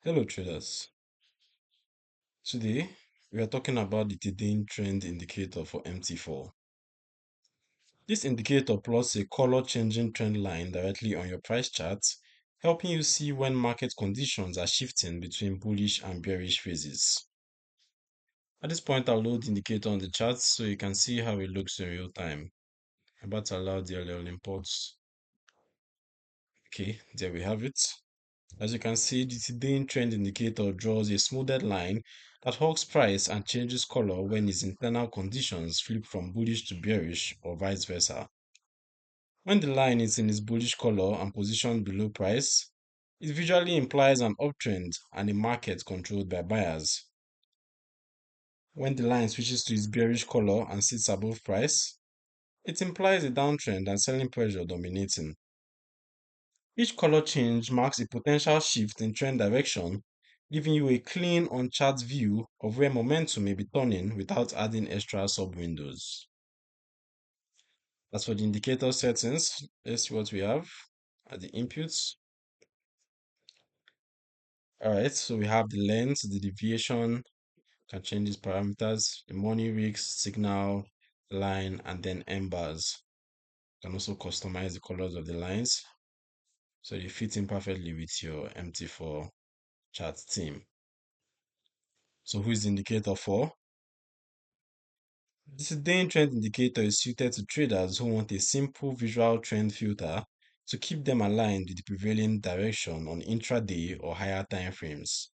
Hello traders. Today we are talking about the Tidane Trend Indicator for MT4. This indicator plots a color changing trend line directly on your price chart, helping you see when market conditions are shifting between bullish and bearish phases. At this point, I'll load the indicator on the chart so you can see how it looks in real time. I'm about to allow the LL imports. Okay, there we have it. As you can see, the Tidane Trend Indicator draws a smoothed line that hugs price and changes color when its internal conditions flip from bullish to bearish or vice versa. When the line is in its bullish color and positioned below price, it visually implies an uptrend and a market controlled by buyers. When the line switches to its bearish color and sits above price, it implies a downtrend and selling pressure dominating. Each color change marks a potential shift in trend direction, giving you a clean on-chart view of where momentum may be turning without adding extra sub-windows. As for the indicator settings, let's see what we have at the inputs. Alright, so we have the length, the deviation, can change these parameters, the money wicks, signal, line, and then M bars. You can also customize the colors of the lines so they fit in perfectly with your MT4 chart theme. So who is the indicator for? This Tidane Trend Indicator is suited to traders who want a simple visual trend filter to keep them aligned with the prevailing direction on intraday or higher time frames.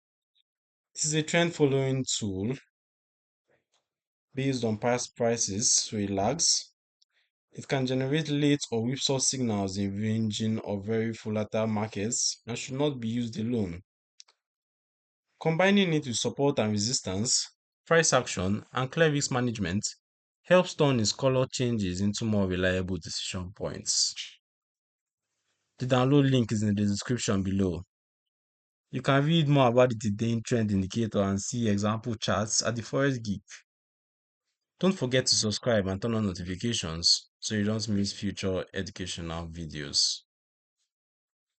This is a trend following tool based on past prices, so it lags. It can generate late or whipsaw signals in ranging or very volatile markets and should not be used alone. Combining it with support and resistance, price action, and clear risk management helps turn its color changes into more reliable decision points. The download link is in the description below. You can read more about the Tidane Trend Indicator and see example charts at the Forex Geek. Don't forget to subscribe and turn on notifications so you don't miss future educational videos.